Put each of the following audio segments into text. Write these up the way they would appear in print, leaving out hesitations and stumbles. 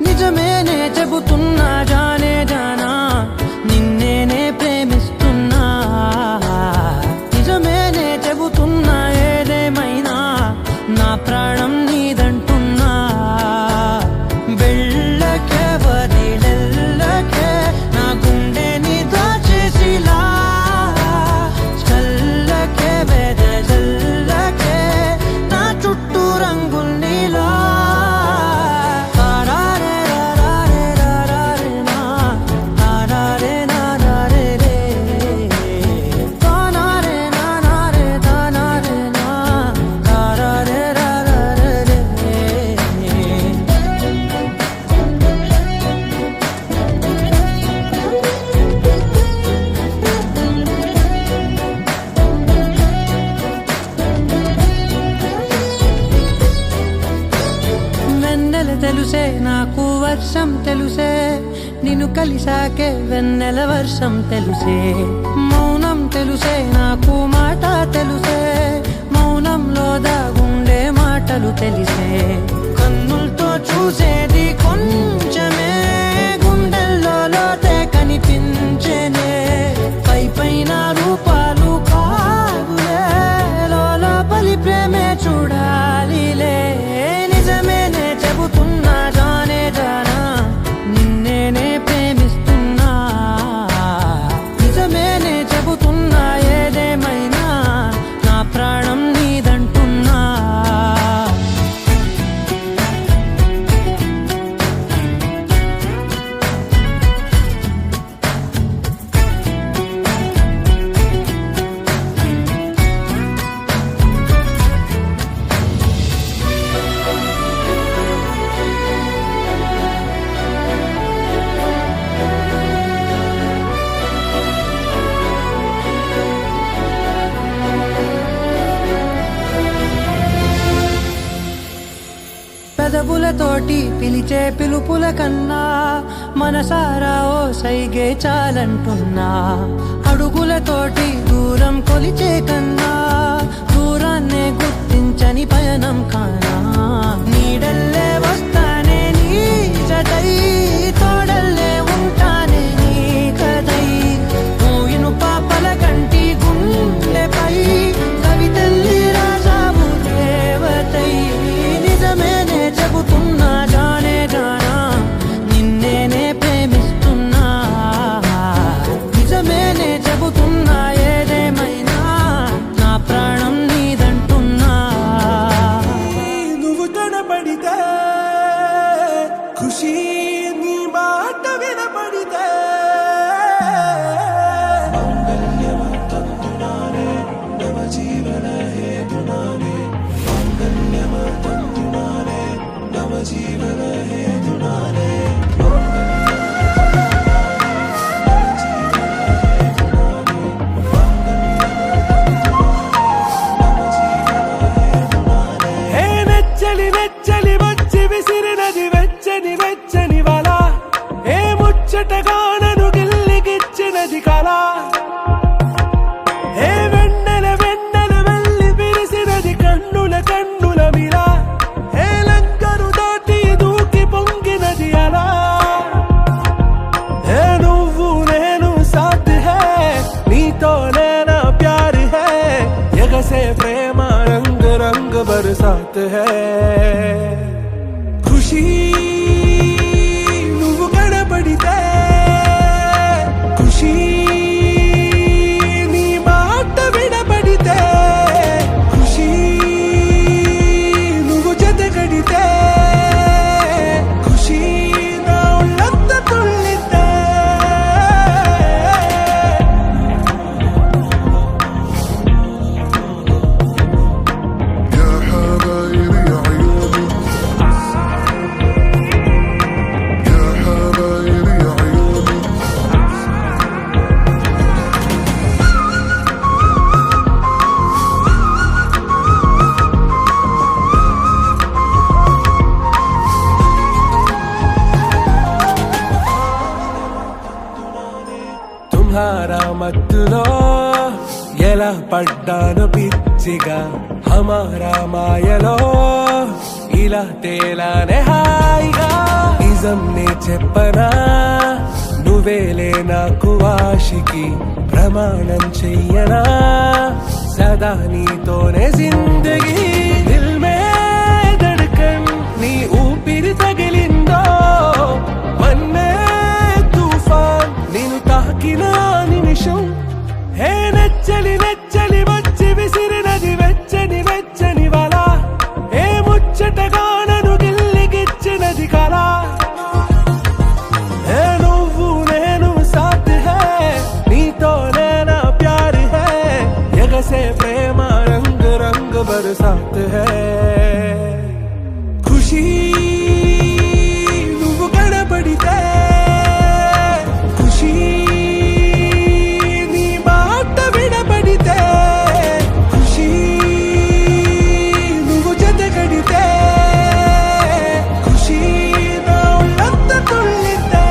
నిజమేనే చెబుతున్నా జానే జానా నిన్నేనే ప్రేమిస్తున్నా నిజమేనే చెబుతున్నా ఏదేమైనా నా ప్రాణం నీదంటున్నా వెళ్ళకే వదిలెళ్ళకే నా గుండెని దాచేసిలా చల్లకే వెదజల్లకే నా చుట్టూ రంగుల్నిలా తెలుసే నాకు వర్షం తెలుసే నిన్ను కలిసాకే వెన్నెల వర్షం తెలుసే మౌనం తెలుసే నాకు మాట తెలుసే మౌనంలో దాగుండే మాటలు తెలిసే కన్నులతో చూసేది కొంచెమే గుండెల్లో లోతే కనిపించేనే పై పైన రూపాలు కాదులే లోపలి ప్రేమే చూడాలిలే నిజమేనే చెబుతున్నా జానే జానా నిన్నేనే ప్రేమిస్తున్నా నిజమేనే చెబుతున్నా ఏదేమైనా నా ప్రాణం నీదంటున్నా పెదవులతోటి పిలిచే పిలుపుల కన్నా మనసారా ఓ సైగే చాలంటున్నా అడుగులతోటి దూరం కొలిచే కన్నా దూరాన్నే గుర్తించని పయనం కానా నీడల్లే వస్తానే నీ జతై తోడల్లే ఉంటానే నీ కదై మోయిను పాపల కంటి గుండెపై కవితల్లి రాజావు దేవతై నిజమేనే చెబుతున్నా జానే జానా నిన్నేనే ప్రేమిస్తున్నా నిజమేనే చెబుతున్నా ఏదేమైనా నా ప్రాణం నీదంటున్నా నువ్వు కనపడితే ఖుషి నీ మాట వినపడితే మంగళ్యమంతునానే నవ జీవన హేతునానే మంగళ్యమంతునానే నవ జీవన హేతునానే నెచ్చలి వచ్చి విసిరినది వెచ్చని వెచ్చని వల ఏ ముచ్చటగానను గిల్లిగిచ్చినది కళ ఏ వెన్నెల వెళ్ళి విరిసినది కన్నుల మిలా ఏ లంకను దాటి దూకి పొంగినది అలా ఏ నువ్వు నేను సాథ్ హై నీతోనే నా ప్యార్ హై ఎగసే ప్రేమ రంగ్ రంగ్ బరసాత్ హై ఖుషి నువ్వు కనపడితే ఖుషి నీ మాట వినపడితే ఖుషి పడ్డాను పిచ్చిగా హమారా మాయలో ఇలా తేలానే హాయిగా నిజం నే చెప్పనా నువ్వేలే నాకు ఆశికి ప్రమాణం చెయ్యనా సదా నీతోనే జిందగీ దిల్ మే ధడ్కన్ నీ ఊపిరి తగిలిందో మన్నే తుఫాన్ నేను తాకిన నిమిషం హే నచ్చలి నచ్చలి వచ్చి విసిరినది వెచ్చని వెచ్చని వల ఏ ముచ్చటగా నన్ను గిల్లిగిచ్చినది కళ ఏ నువ్వు నేను సాథ్ హై నీతోనే నా ప్యార్ హై ఎగసే ప్రేమ రంగ్ రంగ్ బరసాత్ హై ఖుషీ నువ్వు కనబడితే ఖుషీ నీ మాట వినబడితే ఖుషీ నువ్వు జతగడితే ఖుషీ నా ఒళ్ళంతా తుళ్ళితే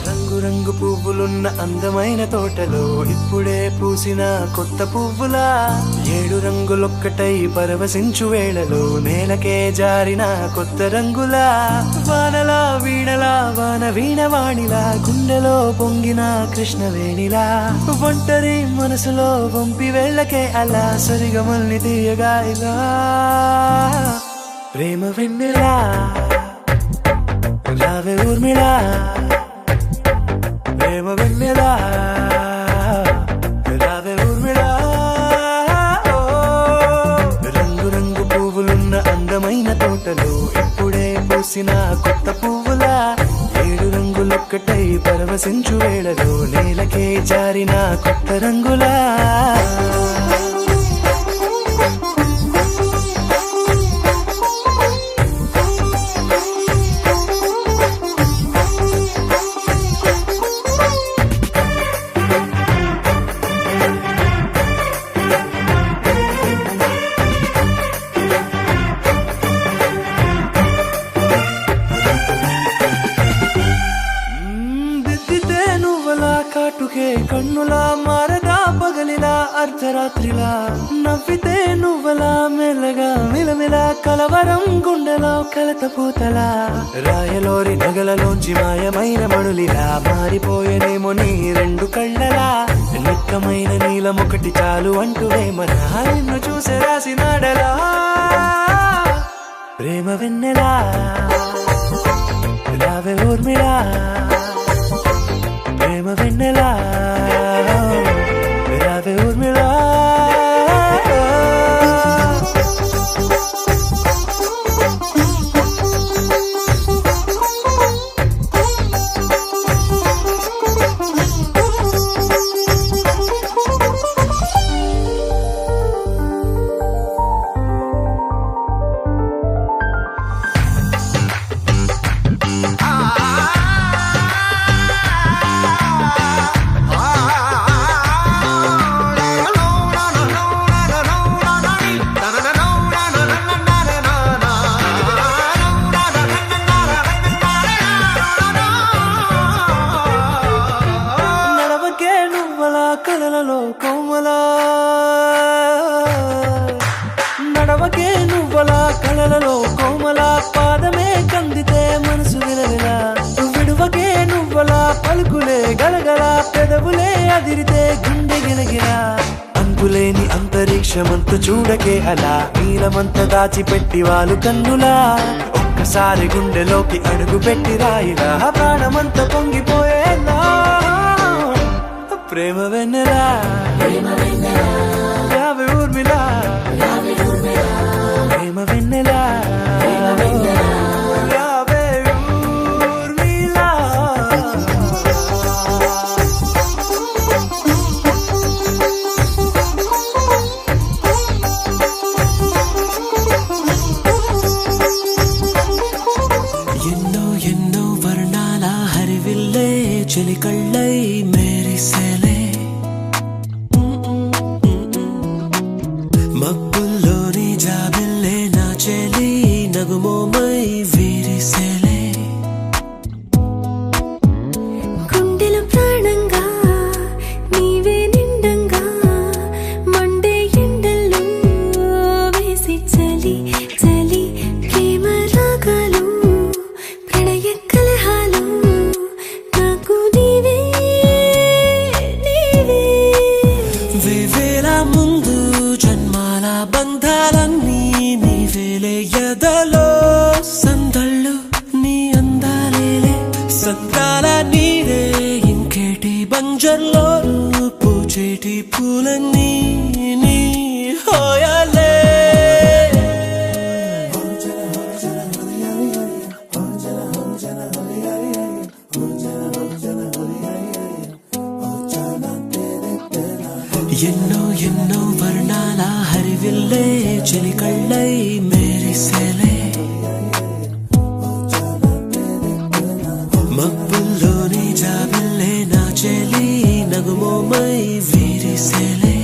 రంగు రంగు పువ్వులున్న అందమైన తోటలో ఇప్పుడే పూసిన కొత్త పువ్వులా 7 రంగులొక్కటై పరవశించు వేళలో నేలకే జారిన కొత్త రంగులా వానలా వీణలా వాన వీణవాణిలా గుండెలో పొంగిన కృష్ణవేణిలా ఒంటరి మనసులో వంపి వెళ్ళకే అలా సరిగమల్ని తీయగా ఇలా ప్రేమ వెన్నెలా రావే ఊర్మిళా ప్రేమ వెన్నెలా రావే ఊర్మిళా రంగు రంగు పువ్వులున్న అందమైన తోటలో ఇప్పుడే పూసిన కొత్త పువ్వులా 7 రంగులొక్కటై పరవశించు వేళలో నేలకే జారిన కొత్త రంగులా దిద్దితే నువ్వలా కాటుకే కన్నులా మారగా పగలిలా అర్ధరాత్రిలా నవ్వితే నువ్వలా మెల్లగా మిలమిలా కలవరం గుండెలో కలత పూతలా రాయలోరి నగలలోంచి మాయమైన మణులిలా మారిపోయేనేమో నీ 2 కళ్ళలా నిక్కమైన నీలం ఒకటి చాలు అంటూ వేమన నిన్ను చూసే రాసినాడలా ప్రేమ వెన్నెలా రావే ఊర్మిళా ప్రేమ వెన్నెలా రావే ఊర్మిళా కలలలో కోమలా నడవకే నువ్వలా కలలలో కోమలా పాదమే కందితే మనసు విలవిలా విడువకే నువ్వలా పలుకులే గలగల పెదవులే అదిరితే గుండె గిలగిలా అంతులేని అంతరిక్షమంతు చూడకే అలా నీలమంత దాచిపెట్టి వాళ్ళు కన్నులా ఒక్కసారి గుండెలోకి అడుగు పెట్టి రాయిలా ప్రాణమంత పొంగిపోయేలా ప్రేమ వెన్నెలా రావే ఊర్మిళా ప్రేమ వెన్నెలా రావే ఊర్మిళా ఎన్నో ఎన్నో వర్ణాల హరివిల్లే చెలికళ్ళై మేరిసేలే పూలన్నీ నీ హోయాలే ఎన్నో ఎన్నో వర్ణాల హరివిల్లే చెలికళ్ళై మేరిసేలే మబ్బుల్లోని జాబిల్లే నా చెలి నగుమోమై వీరిసేలే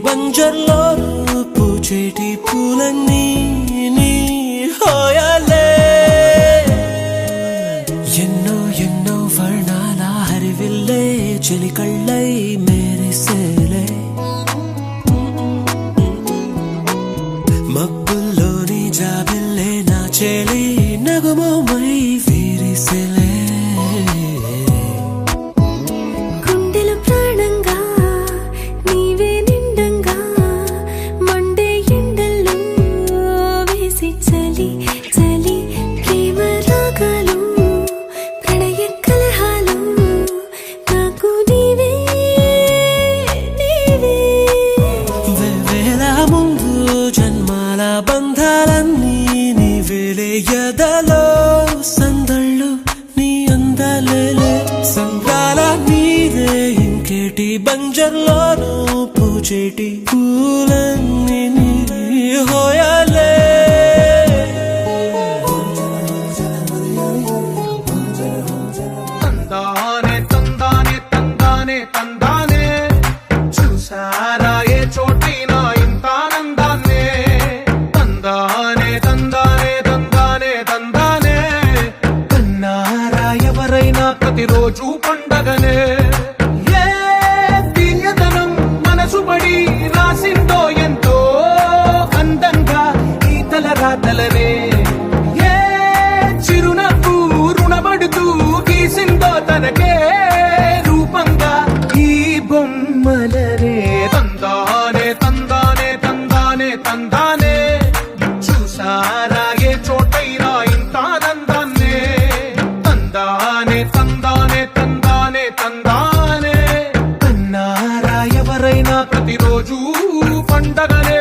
బంజర్లోను పూచేటి పూలన్నీ నీ హోయాలే ఎన్నో ఎన్నో వర్ణాల హరివిల్లే చెలికళ్ళై మేరిసేలే మబ్బుల్లోని జాబిల్లే నా చెలి నగుమోమై వీరిసేలే బంధాలన్నీ నీవేలే ఎదలో సందళ్ళు నీ అందాలేలే సంద్రాల నీదే ఇంకేటి బంజర్లోను పూచేటి పూలన్నీ నీ హోయాలే తందానే తందానే తందానే తందానే చూసారా ఏ చోటైనా ఇంత ఆనందాన్నే తందానే తందానే తందానే తందానే కన్నారా ఎవరైనా ప్రతిరోజు పండగనే ఏ తీయదనం మనసు పడి రాసిందో ఎంతో అందంగా ఈ తల రాతలనే ఏ చిరునవ్వు రుణపడుతూ గీసిందో తనకే రూపంగా ఈ బొమ్మలనే తందానే తందానే తందానే తందానే చూసారా ఏ చోటైనా ఇంత ఆనందాన్నే తందానే తందానే తందానే తందానే కన్నారా ఎవరైనా ప్రతిరోజు పండగనే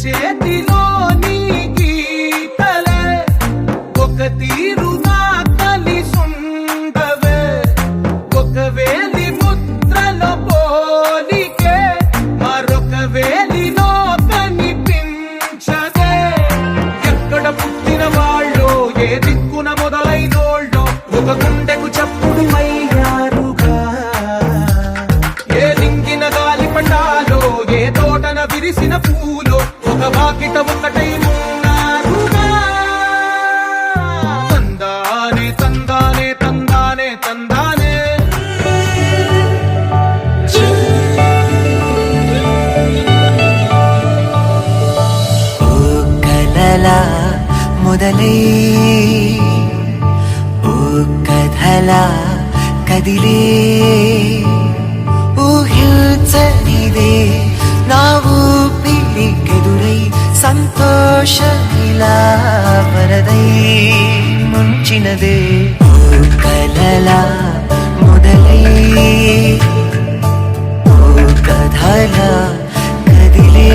చేతిలో నీ గీతలే ఒక తీరుగా కలిసుండవే ఒక వేలి ముద్రలో పోలికే మరొక వేలిలో కనిపించదే ఎక్కడ పుట్టిన వాళ్ళో ఏ దిక్కున మొదలైనోళ్ళో ఒక గుండెకు చప్పుడు అయ్యారుగా ఏ లింగిన గాలి పండాలో ఏ తోటన విరిసిన పూలో ఒక వాకిట ఒకటై ఉన్నారుగా తందానే తందానే తందానే తందానే మొదలై ఓ కథలా కదిలే ఊహించనిదే నా ఊపిరికెదురై సంతోషమిలా వరదై ముంచినదే ఓ కలలా మొదలై ఓ కథలా కదిలే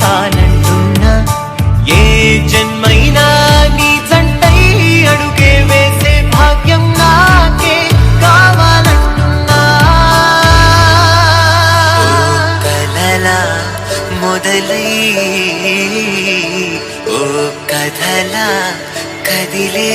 చాలంటున్నా ఏ జన్మైనా నీ జంటై అడుగే వేసే భాగ్యం నాకే కావాలంటున్నా కలలా మొదలై ఓ కథలా కదిలే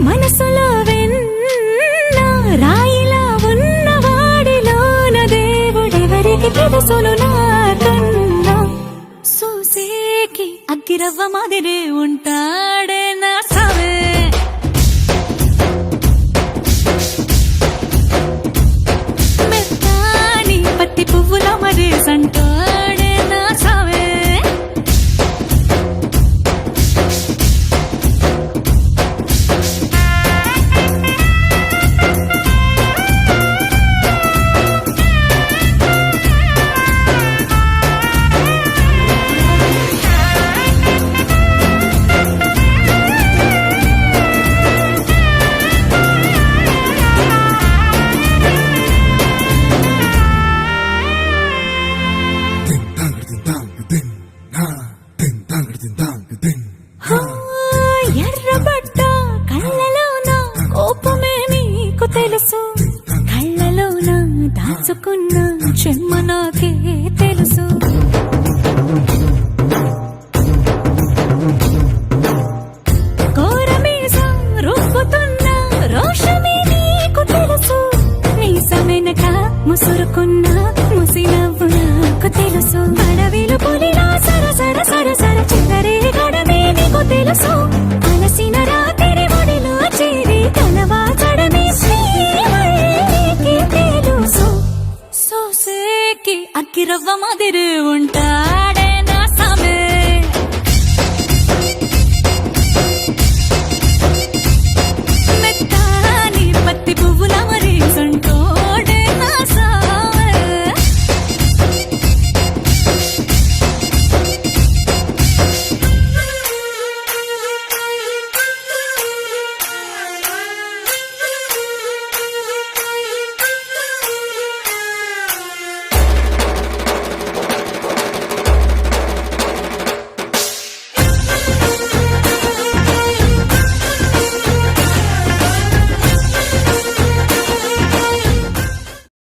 మనసులో వెన్న రాయిలా ఉన్నవాడిలోన దేవుడెవరికి తెలుసును నాకన్నా చూసేకి అగ్గిరవ్వ మాదిరే ఉంటాడే నా సవే మెత్తాని పత్తి పువ్వుల మరే సంటాడే నా సవే ఎర్రబడ్డ కళ్ళలోన కోపమే నీకు తెలుసు కళ్ళలోన దాచుకున్న చెమ్మ నాకే తెలుసు కోరమీసం రూపుతున్న రోషమే నీకు తెలుసు మీసమెనక ముసురుకున్న ముసినవ్వు నాకు తెలుసు అడవిలు పులిలా సర సర సర సర చిల్లరే గడమే నీకు తెలుసు